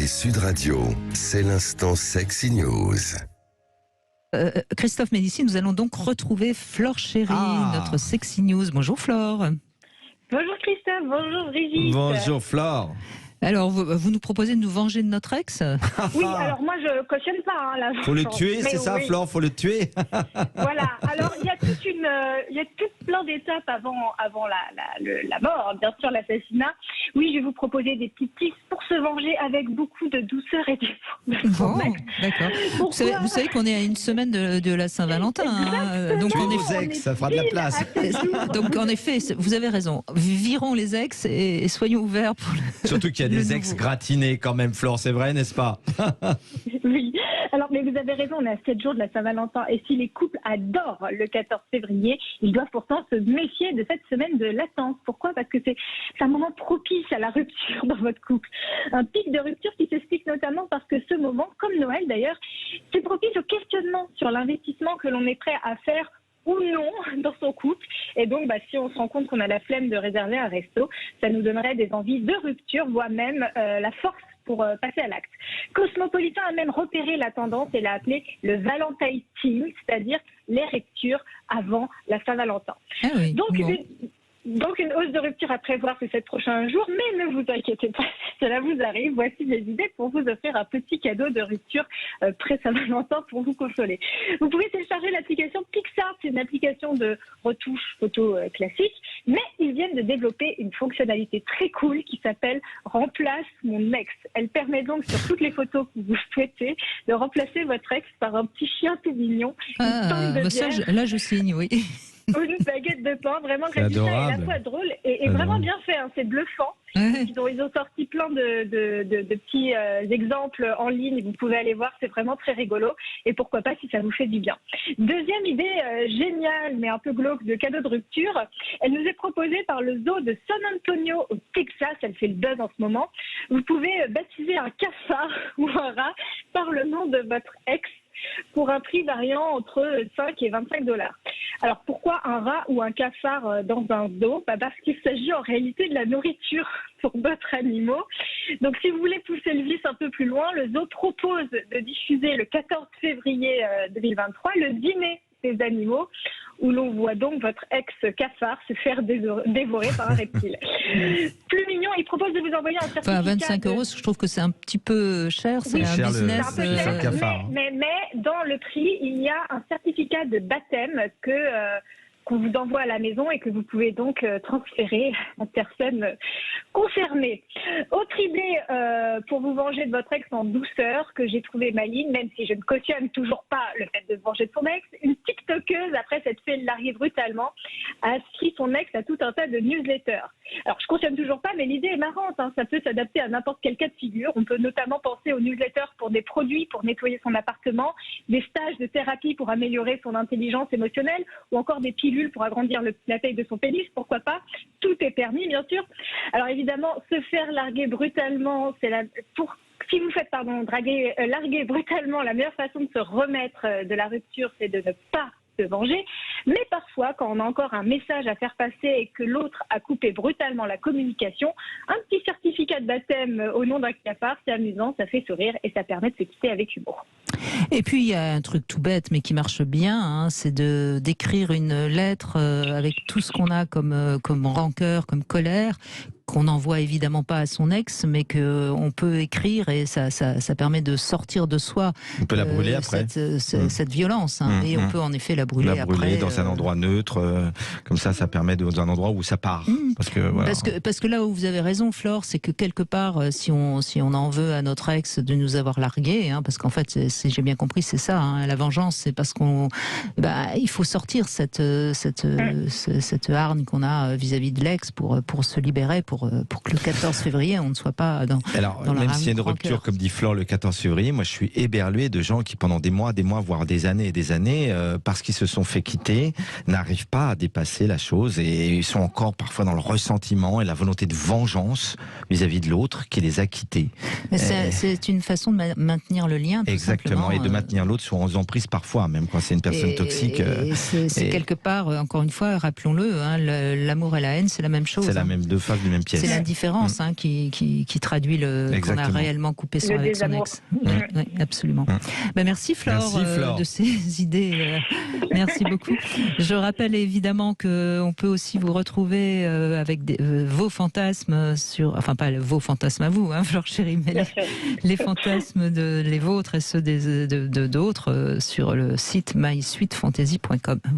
Sud Radio, c'est l'instant Sexy News. Christophe Médicis, nous allons donc retrouver Flore Chéry, notre Sexy News. Bonjour Flore. Bonjour Christophe, bonjour Brigitte. Bonjour Flore. Alors, vous nous proposez de nous venger de notre ex ? Oui, alors moi je cautionne pas. Là, faut le tuer, c'est ça oui. Flore, faut le tuer. Voilà, alors il y a tout plein d'étapes avant la mort, bien sûr l'assassinat. Oui, je vais vous proposer des petits tips pour se venger avec beaucoup de douceur et d'effort. Bon, d'accord. Vous savez qu'on est à une semaine de la Saint-Valentin. Donc on est ex, ça fera de la place. Donc en effet, vous avez raison. Virons les ex et soyons ouverts pour Surtout qu'il y a des ex gratinés quand même, Flore, c'est vrai, n'est-ce pas? Oui, alors mais vous avez raison, on est à 7 jours de la Saint-Valentin et si les couples adorent le 14 février, ils doivent pourtant se méfier de cette semaine de latence. Pourquoi? Parce que c'est un moment propice à la rupture dans votre couple. Un pic de rupture qui s'explique notamment parce que ce moment, comme Noël d'ailleurs, c'est propice au questionnement sur l'investissement que l'on est prêt à faire ou non dans son couple. Et donc, si on se rend compte qu'on a la flemme de réserver un resto, ça nous donnerait des envies de rupture, voire même la force pour passer à l'acte. Cosmopolitan a même repéré la tendance et l'a appelé le Valentine'ing, c'est-à-dire les ruptures avant la Saint-Valentin. Ah oui, Donc une hausse de rupture à prévoir ces 7 prochains jours, mais ne vous inquiétez pas, si cela vous arrive, voici des idées pour vous offrir un petit cadeau de rupture pré-Saint-Valentin pour vous consoler. Vous pouvez télécharger l'application PixArt, c'est une application de retouche photo classique, mais ils viennent de développer une fonctionnalité très cool qui s'appelle Remplace mon ex. Elle permet donc sur toutes les photos que vous souhaitez de remplacer votre ex par un petit chien tout mignon, une tente de bière. Là je signe, oui. Une baguette de pain, vraiment gratuite et à la fois drôle et vraiment bien fait, hein, c'est bluffant. Ouais. Ils ont sorti plein de petits exemples en ligne, vous pouvez aller voir, c'est vraiment très rigolo et pourquoi pas si ça vous fait du bien. Deuxième idée géniale mais un peu glauque de cadeau de rupture, elle nous est proposée par le zoo de San Antonio au Texas, elle fait le buzz en ce moment. Vous pouvez baptiser un cafard ou un rat par le nom de votre ex pour un prix variant entre 5 et 25 $. Alors pourquoi un rat ou un cafard dans un zoo? Parce qu'il s'agit en réalité de la nourriture pour d'autres animaux. Donc si vous voulez pousser le vice un peu plus loin, le zoo propose de diffuser le 14 février 2023 le dîner des animaux, où l'on voit donc votre ex-cafard se faire dévorer par un reptile. Plus mignon, il propose de vous envoyer un certificat. Enfin, 25 €, je trouve que c'est un petit peu cher, c'est un business. C'est un peu cher, cafard. Mais dans le prix, il y a un certificat de baptême qu'on vous envoie à la maison et que vous pouvez donc transférer à personne concernée. Autre idée pour vous venger de votre ex en douceur que j'ai trouvé maligne, même si je ne cautionne toujours pas le fait de se venger de son ex. Une TikTokeuse, après s'être fait larguer brutalement, a inscrit son ex à tout un tas de newsletters. Alors je cautionne toujours pas, mais l'idée est marrante, hein. Ça peut s'adapter à n'importe quel cas de figure. On peut notamment penser aux newsletters pour des produits pour nettoyer son appartement, des stages de thérapie pour améliorer son intelligence émotionnelle, ou encore des pilules pour agrandir la taille de son pénis, pourquoi pas. Tout est permis, bien sûr. Alors évidemment, se faire larguer brutalement, si vous faites larguer brutalement, la meilleure façon de se remettre de la rupture, c'est de ne pas se venger. Mais parfois, quand on a encore un message à faire passer et que l'autre a coupé brutalement la communication, un petit certificat de baptême au nom d'un cafard, c'est amusant, ça fait sourire et ça permet de se quitter avec humour. Et puis il y a un truc tout bête mais qui marche bien, hein, c'est d'écrire une lettre avec tout ce qu'on a comme rancœur, comme colère, qu'on n'envoie évidemment pas à son ex, mais qu'on peut écrire et ça permet de sortir de soi. On peut la brûler après. Cette violence, hein, et on peut en effet la brûler après. La brûler dans un endroit neutre, comme ça permet dans un endroit où ça part. Parce que là où vous avez raison, Flore, c'est que quelque part, si on en veut à notre ex de nous avoir largués, hein, parce qu'en fait, si j'ai bien compris, c'est ça, hein, la vengeance, c'est parce il faut sortir cette hargne qu'on a vis-à-vis de l'ex pour se libérer, pour que le 14 février, on ne soit pas dans la même s'il y a une rupture, comme dit Flore, le 14 février, moi je suis éberlué de gens qui pendant des mois, voire des années et des années, parce qu'ils se sont fait quitter, mais n'arrivent pas à dépasser la chose et ils sont encore parfois dans le ressentiment et la volonté de vengeance vis-à-vis de l'autre qui les a quittés. Mais c'est une façon de maintenir le lien, tout exactement, et de maintenir l'autre sous emprise parfois, même quand c'est une personne toxique. C'est quelque part, encore une fois, rappelons-le, hein, l'amour et la haine, c'est la même chose. C'est la même, deux faces d'une même pièce. C'est l'indifférence hein, qui traduit qu'on a réellement coupé avec son ex. Oui, absolument. Merci Flore, de ces idées. Merci beaucoup. Je rappelle évidemment qu'on peut aussi vous retrouver avec vos fantasmes enfin pas vos fantasmes à vous, hein, Flore Chéri, mais les fantasmes les vôtres et ceux d'autres sur le site mysuitefantasy.com.